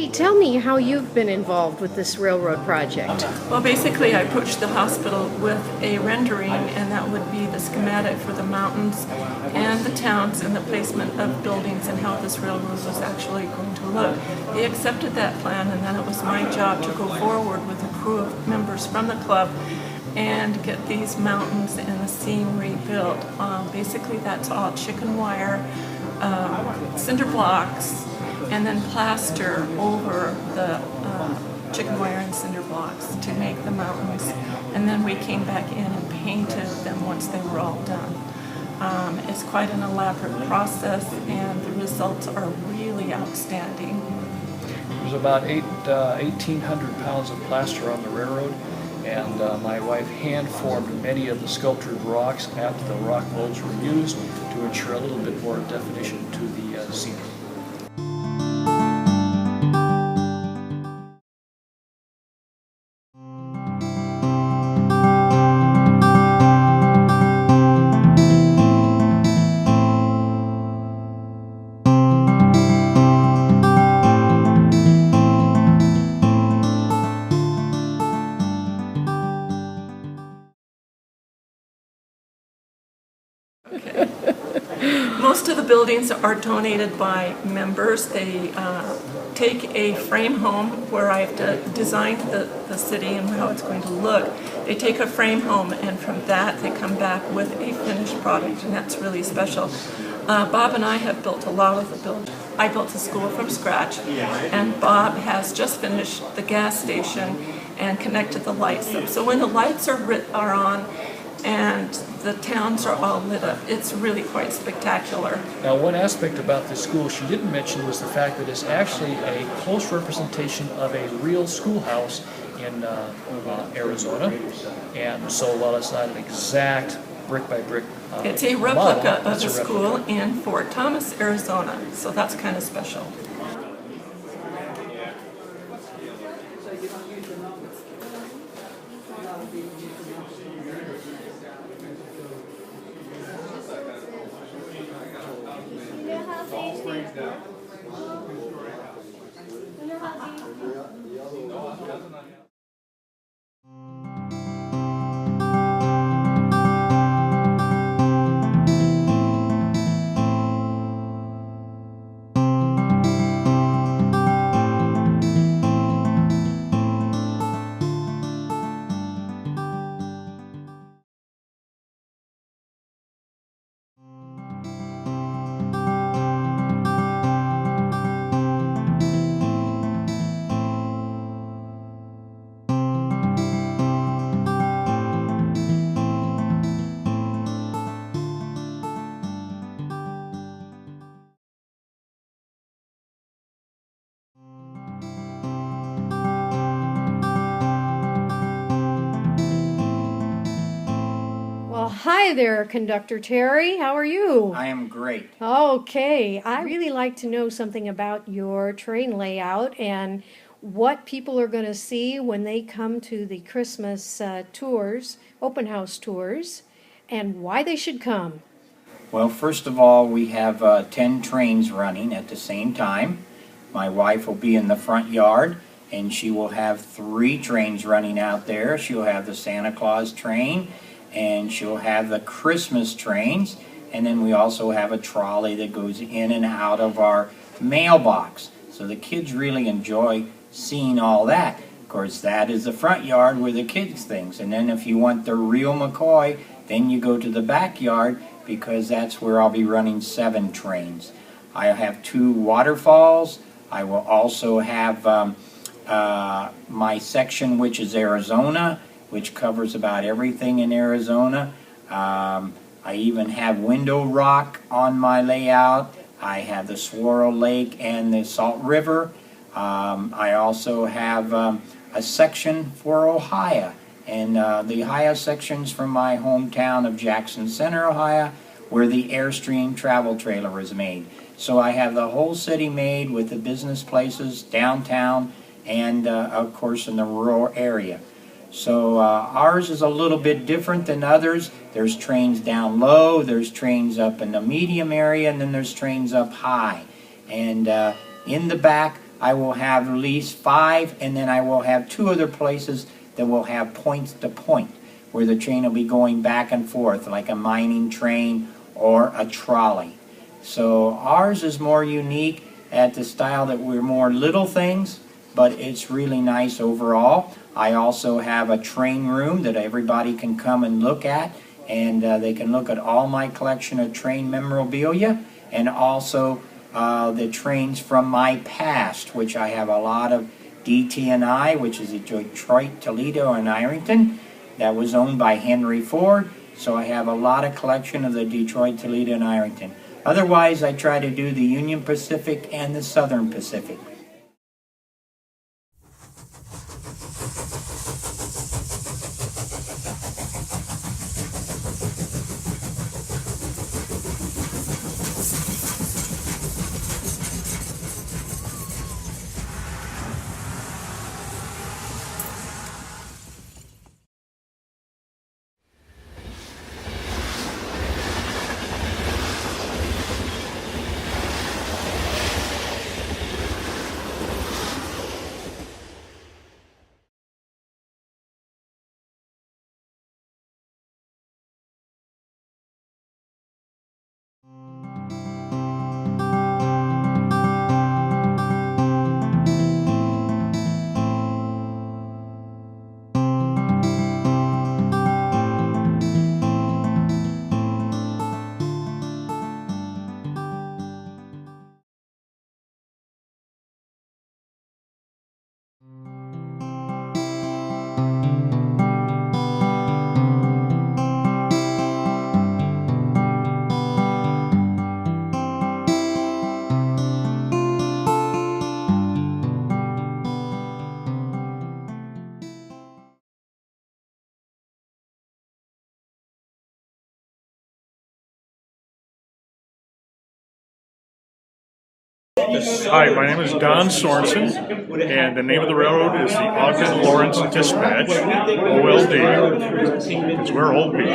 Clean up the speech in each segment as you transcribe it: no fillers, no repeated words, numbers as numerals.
Peggy, tell me how you've been involved with this railroad project. Well, basically I approached the hospital with a rendering, and that would be the schematic for the mountains and the towns and the placement of buildings and how this railroad was actually going to look. They accepted that plan, and then it was my job to go forward with a crew of members from the club and get these mountains and the scenery built. Basically that's all chicken wire, cinder blocks, and then plaster over the chicken wire and cinder blocks to make the mountains. And then we came back in and painted them once they were all done. It's quite an elaborate process, and the results are really outstanding. There's about 1,800 pounds of plaster on the railroad, and my wife hand-formed many of the sculptured rocks after the rock molds were used to ensure a little bit more definition to the scenery. Most of the buildings are donated by members. They take a frame home where I've designed the city and how it's going to look. They take a frame home, and from that they come back with a finished product, and that's really special. Bob and I have built a lot of the buildings. I built the school from scratch, and Bob has just finished the gas station and connected the lights up. So when the lights are on and the towns are all lit up, it's really quite spectacular. Now, one aspect about this school she didn't mention was the fact that it's actually a close representation of a real schoolhouse in Arizona. And so while it's not an exact brick by brick it's a replica of a school in Fort Thomas, Arizona. So that's kind of special. Hi there, Conductor Terry. How are you? I am great. Okay. I really like to know something about your train layout and what people are going to see when they come to the Christmas tours, open house tours, and why they should come. Well, first of all, we have 10 trains running at the same time. My wife will be in the front yard, and she will have 3 trains running out there. She'll have the Santa Claus train, and she'll have the Christmas trains, and then we also have a trolley that goes in and out of our mailbox. So the kids really enjoy seeing all that. Of course, that is the front yard where the kids things. And then if you want the real McCoy, then you go to the backyard, because that's where I'll be running 7 trains. I have 2 waterfalls. I will also have my section, which is Arizona, which covers about everything in Arizona. I even have Window Rock on my layout. I have the Swirl Lake and the Salt River. I also have a section for Ohio, and the Ohio section's from my hometown of Jackson Center, Ohio, where the Airstream travel trailer is made. So I have the whole city made with the business places, downtown, and of course in the rural area. So ours is a little bit different than others. There's trains down low, there's trains up in the medium area, and then there's trains up high. And in the back I will have at least 5, and then I will have 2 other places that will have points to point, where the train will be going back and forth, like a mining train or a trolley. So ours is more unique at the style that we're more little things, but it's really nice overall. I also have a train room that everybody can come and look at, and they can look at all my collection of train memorabilia, and also the trains from my past, which I have a lot of DT&I, which is a Detroit, Toledo, and Ironton. That was owned by Henry Ford, so I have a lot of collection of the Detroit, Toledo, and Ironton. Otherwise, I try to do the Union Pacific and the Southern Pacific. Hi, my name is Don Sorensen, and the name of the railroad is the Ogden Lawrence Dispatch, OLD, because we're old people.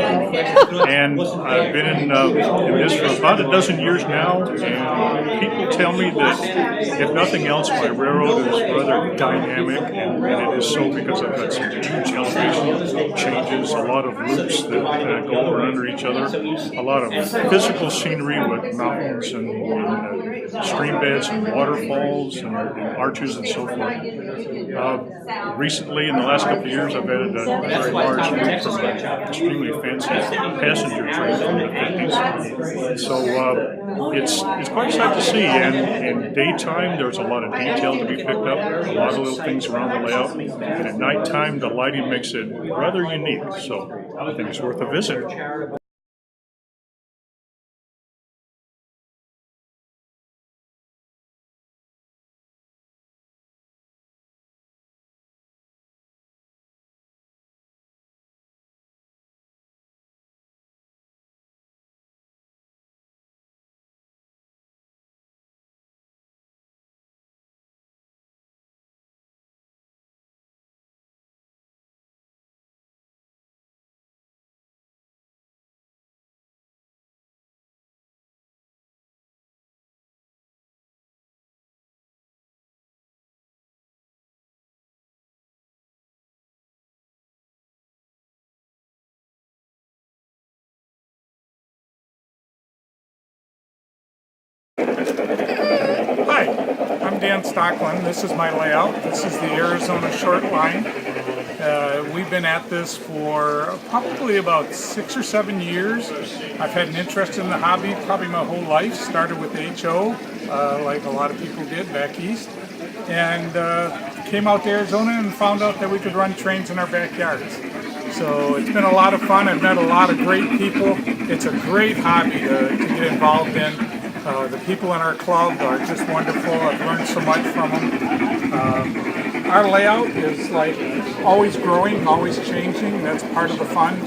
And I've been in this for about a dozen years now, and people tell me that, if nothing else, my railroad is rather dynamic, and it is so because I've got some huge elevation changes, a lot of loops that go over under each other, a lot of physical scenery with mountains and stream beds and waterfalls and arches and so forth. Recently, in the last couple of years, I've added a very large loop from an extremely fancy passenger train from the 50s. So it's quite a sight to see, and in daytime there's a lot of detail to be picked up, a lot of little things around the layout, and at nighttime the lighting makes it rather unique, so I think it's worth a visit. Hi, I'm Dan Stocklin. This is my layout. This is the Arizona Short Line. We've been at this for probably about 6 or 7 years. I've had an interest in the hobby probably my whole life. Started with HO, like a lot of people did back east, and came out to Arizona and found out that we could run trains in our backyards. So it's been a lot of fun. I've met a lot of great people. It's a great hobby to get involved in. The people in our club are just wonderful. I've learned so much from them. Our layout is like always growing, always changing. That's part of the fun.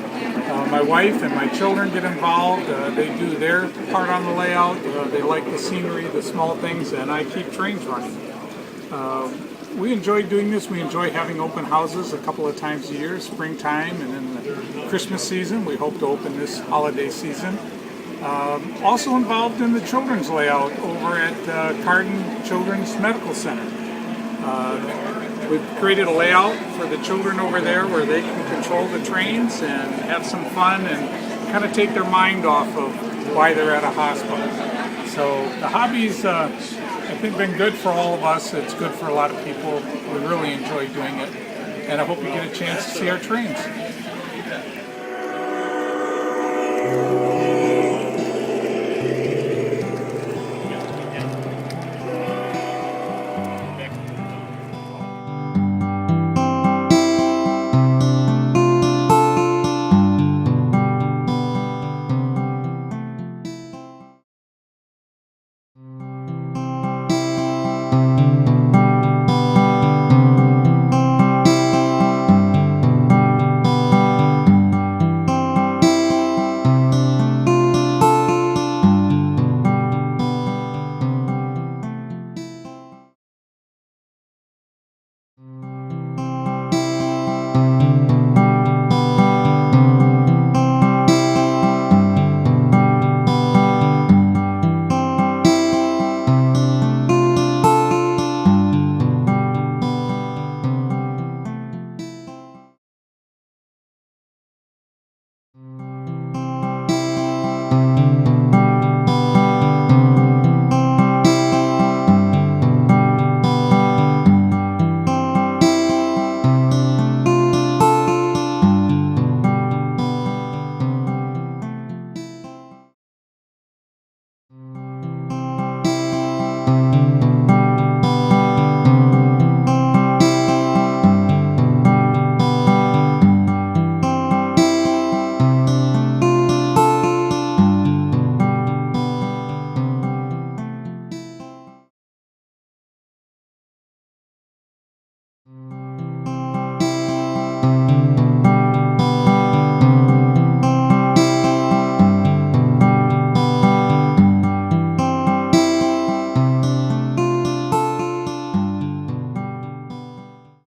My wife and my children get involved. They do their part on the layout. They like the scenery, the small things, and I keep trains running. We enjoy doing this. We enjoy having open houses a couple of times a year, springtime and in the Christmas season. We hope to open this holiday season. Also involved in the children's layout over at Cardon Children's Medical Center. We've created a layout for the children over there where they can control the trains and have some fun and kind of take their mind off of why they're at a hospital. So the hobby's, I think, been good for all of us. It's good for a lot of people. We really enjoy doing it. And I hope you get a chance to see our trains.